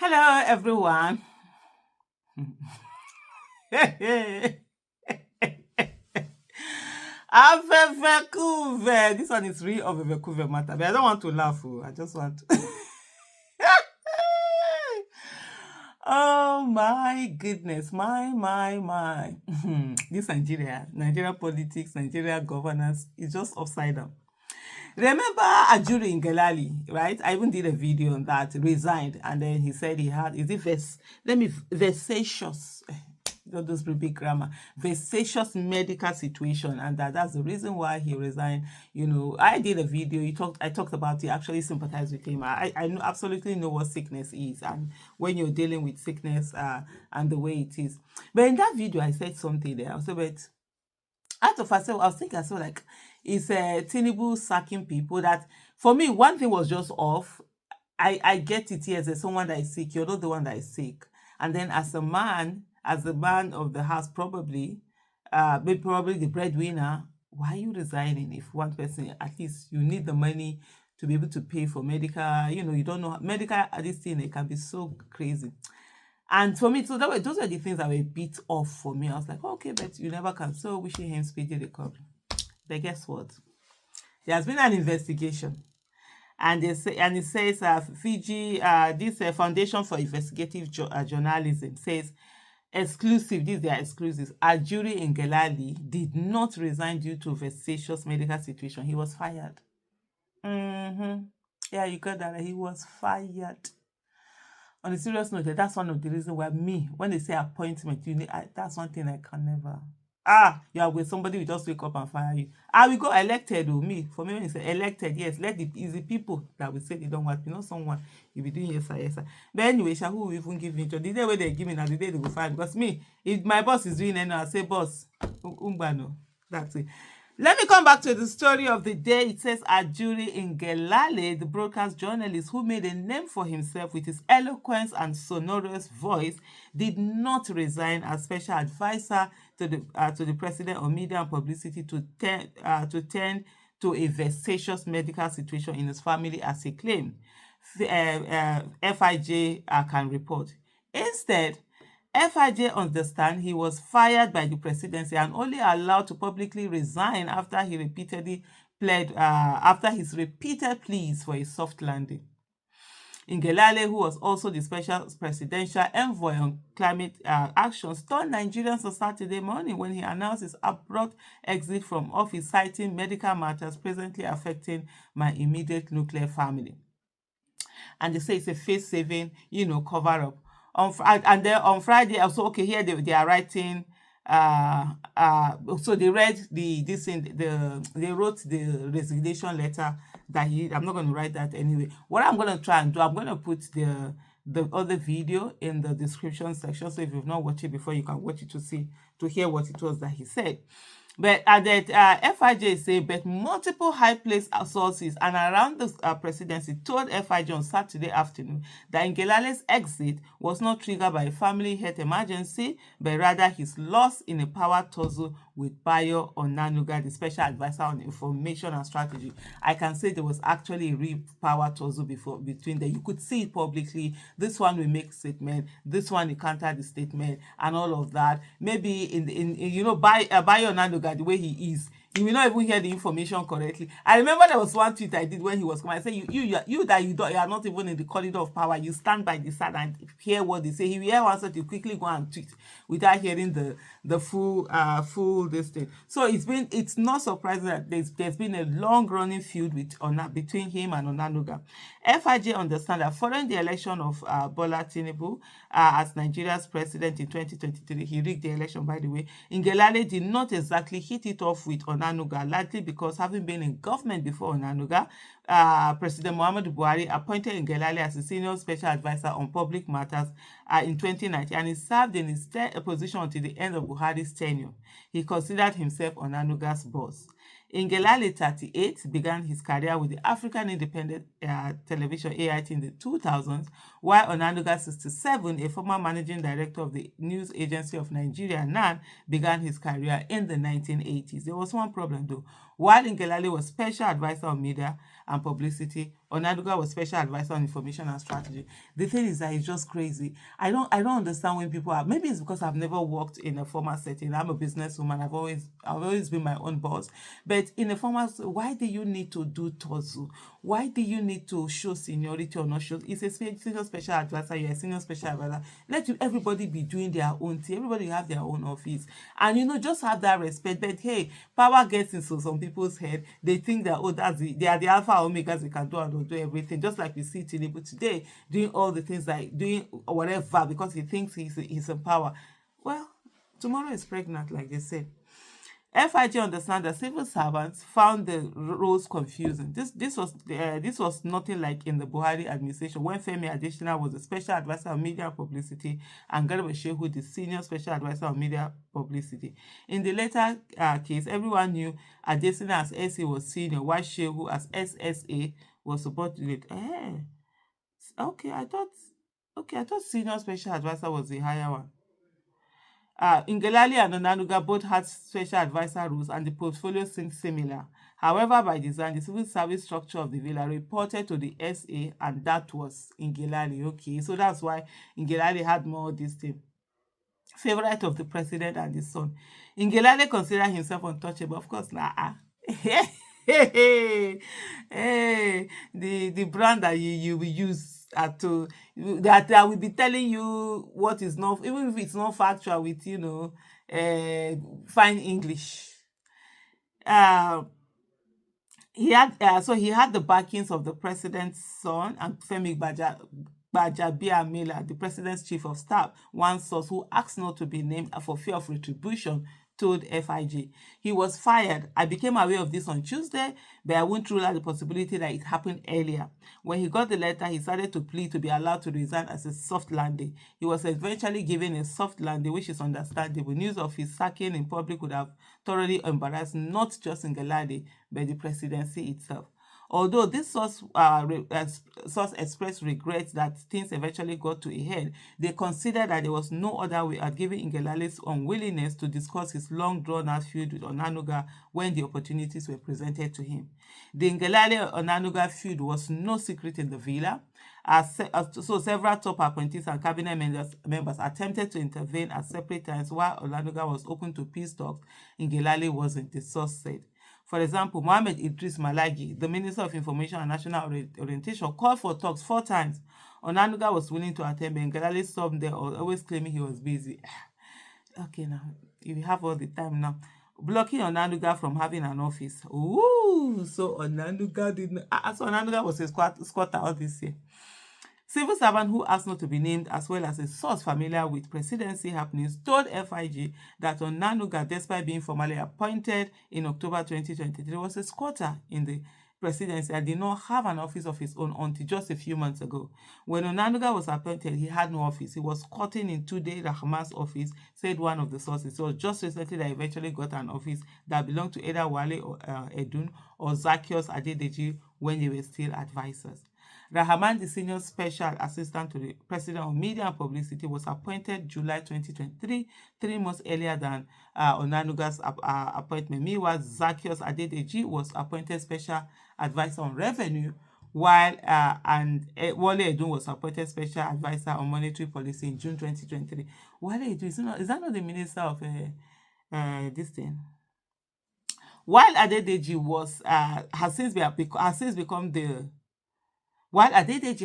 Hello, everyone. Avevekuve. This one is real Avevekuve matter, but I don't want to laugh. I just want to. Oh my goodness, my. This Nigeria politics, Nigeria governance is just upside down. Remember Ajuri Ngelale, right? I even did a video on that, resigned, and then he said he had, vexatious, don't those big grammar, vexatious medical situation, and that's the reason why he resigned. I did a video, I talked about it, actually sympathized with him. I absolutely know what sickness is, and when you're dealing with sickness and the way it is. But in that video, I said something there. I was out of myself, I was thinking, like, it's Tinubu sacking people. That for me, one thing was just off. I get it here as someone that is sick. You're not the one that is sick. And then as the man of the house, probably the breadwinner, why are you resigning? If one person, at least you need the money to be able to pay for medical, you don't know medical, this thing, it can be so crazy. And for me, so those were the things that were a bit off for me. I was like, okay, but you never can. So wishing him speedy recovery. But guess what? There has been an investigation, and it says Fiji, this Foundation for Investigative Journalism says exclusive. These are exclusives. Ajuri Ngelale did not resign due to vexatious medical situation. He was fired. Yeah, you got that. He was fired. On a serious note, that's one of the reasons why when they say appointment, that's one thing I can never. You are with somebody, will just wake up and fire you. I will go elected, or me. For me, when you say elected, yes, it's the people that will say they don't want me, not someone. You'll be doing yes, sir. But anyway, who will even give me? The day where they give me, now the day they go fire. Because me, if my boss is doing it, I say, boss, umbano. That's it. Let me come back to the story of the day. It says Ajuri Ngelale, the broadcast journalist who made a name for himself with his eloquence and sonorous voice, did not resign as special advisor to the president on media and publicity to tend to a vexatious medical situation in his family, as he claimed. FIJ can report. Instead, FIJ understand he was fired by the presidency and only allowed to publicly resign after he repeatedly after his repeated pleas for a soft landing. Ngelale, who was also the special presidential envoy on climate action, stunned Nigerians on Saturday morning when he announced his abrupt exit from office, citing medical matters presently affecting my immediate nuclear family. And they say it's a face-saving, cover-up. And then on Friday, also, okay, here they are writing. So they read they wrote the resignation letter that I'm not going to write that anyway. What I'm going to try and do, I'm going to put the other video in the description section. So if you've not watched it before, you can watch it to hear what it was that he said. But that FIJ say, but multiple high-placed sources and around the presidency told FIJ on Saturday afternoon that Ngelale's exit was not triggered by a family health emergency, but rather his loss in a power tussle with Bayo Onanuga, the special advisor on information and strategy. I can say there was actually a real power tussle between them. You could see it publicly. This one will make statement. This one will counter the statement and all of that. Maybe Bayo Onanuga, the way he is, he will not even hear the information correctly. I remember there was one tweet I did when he was coming. I said, you are not even in the corridor of power. You stand by the side and hear what they say. He will hear one side, you quickly go and tweet without hearing the full this thing. So it's not surprising that there's been a long-running feud between him and Onanuga. FIJ understand that following the election of Bola Tinubu as Nigeria's president in 2023, he rigged the election, by the way. Ngelale did not exactly hit it off with Onanuga, likely because having been in government before Onanuga, President Muhammadu Buhari appointed Ngelale as a senior special advisor on public matters in 2019, and he served in his position until the end of Buhari's tenure. He considered himself Onanuga's boss. Ngelale, 38, began his career with the African Independent Television AIT in the 2000s, while Onanuga, 67, a former managing director of the News Agency of Nigeria, NAN, began his career in the 1980s. There was one problem though. While Ngelale was special advisor on media and publicity, Onanuga was special advisor on information and strategy. The thing is that it's just crazy. I don't understand when people are, maybe it's because I've never worked in a formal setting. I'm a businesswoman. I've always been my own boss. But in a formal, why do you need to do tozu? Why do you need to show seniority or not show? It's a senior special advisor, you're a senior special advisor. Everybody be doing their own thing. Everybody have their own office. And just have that respect. But hey, power gets into some people's head. They think that, they are the alpha omegas, they can do and do everything. Just like we see Tinubu today doing all the things, like doing whatever because he thinks he's in power. Well, tomorrow is pregnant, like they said. FIG understand that civil servants found the roles confusing. This was nothing like in the Buhari administration when Femi Adesina was the special advisor on media publicity and Garba Shehu the senior special advisor on media publicity. In the latter case, everyone knew Adesina as SA was senior, while Shehu as SSA was subordinate. I thought senior special advisor was the higher one. Ngelale and Onanuga both had special advisor roles and the portfolio seemed similar. However, by design, the civil service structure of the villa reported to the SA and that was Ngelale. Okay, so that's why Ngelale had more of this thing. Favorite of the president and his son. Ngelale considered himself untouchable. Of course, hey, the brand that you will use that I will be telling you what is not, even if it's not factual with fine English. He had the backings of the president's son and Femi Gbajabiamila, the president's chief of staff, one source who asked not to be named for fear of retribution told FIG. He was fired. I became aware of this on Tuesday, but I won't rule out the possibility that it happened earlier. When he got the letter, he started to plead to be allowed to resign as a soft landing. He was eventually given a soft landing, which is understandable. News of his sacking in public would have thoroughly embarrassed not just Ngelale, but the presidency itself. Although this source expressed regrets that things eventually got to a head, they considered that there was no other way at giving Ngelale's unwillingness to discuss his long-drawn-out feud with Onanuga when the opportunities were presented to him. The Ngelale-Onanuga feud was no secret in the villa, so several top appointees and cabinet members attempted to intervene at separate times while Onanuga was open to peace talks. Ngelale wasn't, the source said. For example, Mohammed Idris Malagi, the Minister of Information and National Orientation, called for talks 4 times. Onanuga was willing to attend, but Ngelale stopped there, always claiming he was busy. Okay, now, you have all the time now. Blocking Onanuga from having an office. Ooh, so Onanuga didn't. So Onanuga was a squatter all this year. Civil servant who asked not to be named, as well as a source familiar with presidency happenings, told FIG that Onanuga, despite being formally appointed in October 2023, was a squatter in the presidency and did not have an office of his own until just a few months ago. When Onanuga was appointed, he had no office. He was squatting in Tunde Rahman's office, said one of the sources. It was just recently that he eventually got an office that belonged to either Wale Edun or Zacchaeus Adedeji when they were still advisors. Rahman, the senior special assistant to the president of media and publicity, was appointed July 2023, 3 months earlier than Onanuga's appointment. Meanwhile, Zacchaeus Adedeji was appointed special advisor on revenue, while Wale Edun was appointed special advisor on monetary policy in June 2023. Wale Edun, is that not the minister of this thing? While Adedeji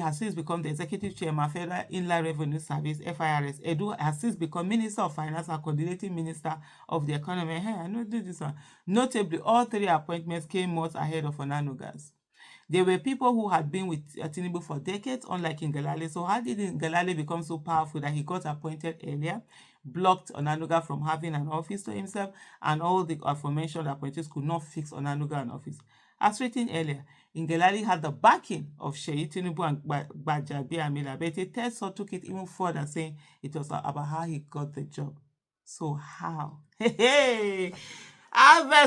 has since become the executive chairman of Federal Inland Revenue Service (FIRS), Edu has since become Minister of Finance and coordinating Minister of the Economy. Hey, I know this one. Notably, all 3 appointments came months ahead of Onanuga's. There were people who had been with Tinubu for decades, unlike Ngelale. So how did Ngelale become so powerful that he got appointed earlier, blocked Onanuga from having an office to himself, and all the aforementioned appointees could not fix Onanuga an office? As written earlier, Ngelale had the backing of Sheyi Tinubu and Gbajabiamila, but a third source took it even further, saying it was about how he got the job. So how? Hey!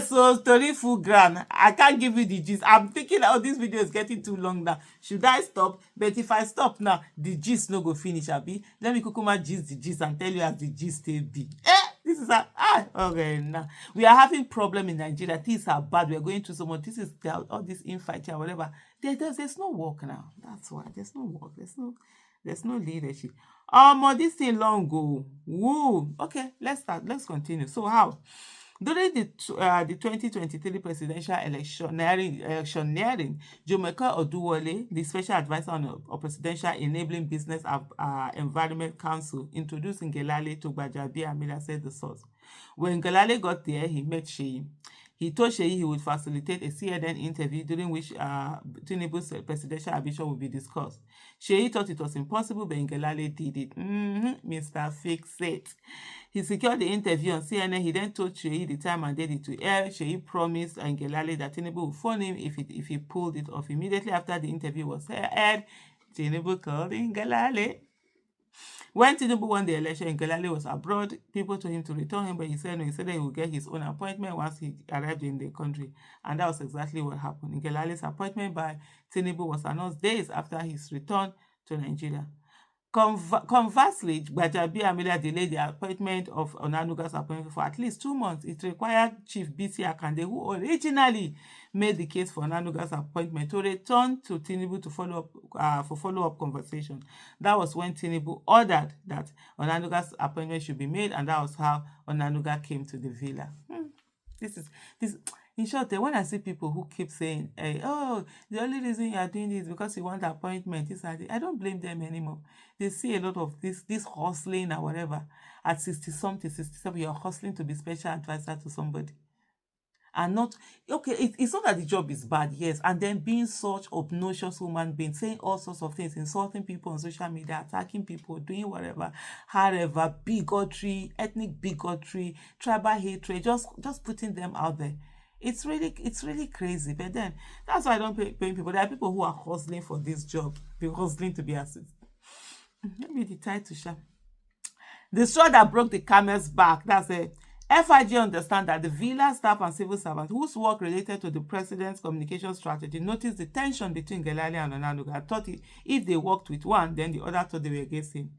So story full ground. I can't give you the gist. I'm thinking this video is getting too long now. Should I stop? But if I stop now, the gist no go finish, abi. Let me kukuma gist the gist and tell you as the gist be. This is okay now. We are having problem in Nigeria. Things are bad. We are going through so much. This is all this infighting or whatever. There's no work now. That's why there's no work. There's no leadership. This thing long go. Woo. Okay, let's start. Let's continue. So how? During the 2023 presidential electioneering, Jumeka Oduwole, the special advisor on Presidential Enabling Business Environment Council, introduced Ngelale to Gbajabiamila, said the source. When Ngelale got there, he met Sheyi. He told Sheyi he would facilitate a CNN interview during which Tinubu's presidential ambition would be discussed. Sheyi thought it was impossible, but Ngelale did it. Mr. Fix-It. He secured the interview on CNN. He then told Sheyi the time and date it to air. Sheyi promised Ngelale that Tinubu would phone him if he pulled it off. Immediately after the interview was aired, Tinubu called Ngelale. When Tinubu won the election, Ngelale was abroad. People told him to return him, but he said no. He said that he would get his own appointment once he arrived in the country. And that was exactly what happened. Ngelale's appointment by Tinubu was announced days after his return to Nigeria. Conversely, Gbajabiamila delayed the appointment of Onanuga's appointment for at least 2 months. It required Chief B.C. Akande, who originally made the case for Onanuga's appointment, to return to Tinubu to follow-up conversation. That was when Tinubu ordered that Onanuga's appointment should be made, and that was how Onanuga came to the villa. This. In short, when I see people who keep saying, the only reason you are doing this is because you want appointment, I don't blame them anymore. They see a lot of this hustling or whatever. At 60-something, 67, you're hustling to be special advisor to somebody. And not, okay, it's not that the job is bad, yes, and then being such obnoxious human being, saying all sorts of things, insulting people on social media, attacking people, doing whatever, however, bigotry, ethnic bigotry, tribal hatred, just putting them out there. It's really crazy. But then that's why I don't pay people. There are people who are hustling for this job. They're hustling to be assisted. Maybe the title shall. The straw that broke the camel's back. That's it. FIG understand that the villa staff and civil servants whose work related to the president's communication strategy noticed the tension between Ngelale and Onanuga. I thought if they worked with one, then the other thought they were against him.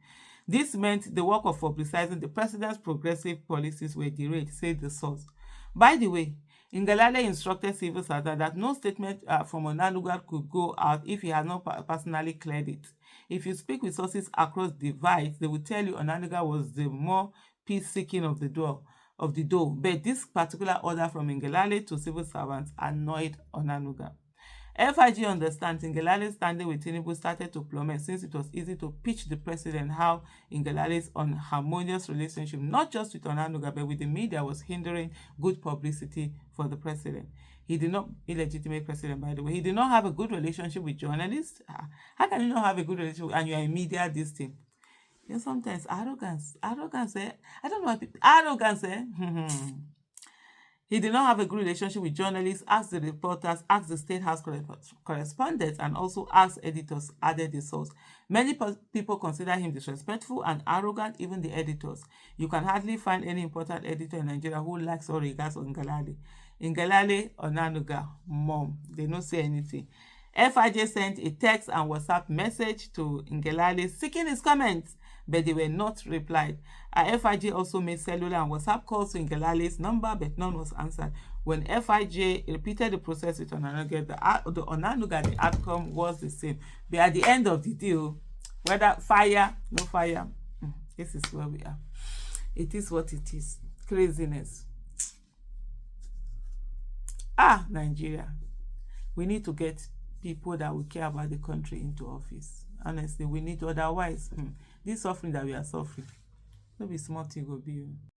This meant the work of publicizing the president's progressive policies were derailed, said the source. By the way, Ngelale instructed civil servants that no statement from Onanuga could go out if he had not personally cleared it. If you speak with sources across divides, they will tell you Onanuga was the more peace-seeking of the door. But this particular order from Ngelale to civil servants annoyed Onanuga. FIG understands Ngelale's standing with Tinubu started to plummet since it was easy to pitch the president how Ngelale's unharmonious relationship, not just with Onanuga, but with the media, was hindering good publicity for the president. He did not, illegitimate president, by the way, he did not have a good relationship with journalists. How can you not have a good relationship and you are in media, this thing? You know, sometimes arrogance, I don't know why people, arrogance, He did not have a good relationship with journalists, asked the reporters, asked the State House correspondents, and also asked editors, added the source. Many people consider him disrespectful and arrogant, even the editors. You can hardly find any important editor in Nigeria who likes or regards Ngelale. Ngelale, Onanuga, mom, they don't say anything. FIJ sent a text and WhatsApp message to Ngelale seeking his comments, but they were not replied. FIJ also made cellular and WhatsApp calls to Ngelale's number, but none was answered. When FIJ repeated the process with Onanuga, the outcome was the same. But at the end of the deal, whether fire, no fire, this is where we are. It is what it is. Craziness. Nigeria. We need to get people that will care about the country into office. Honestly, we need to, otherwise, this suffering that we are suffering, no be small thing go be.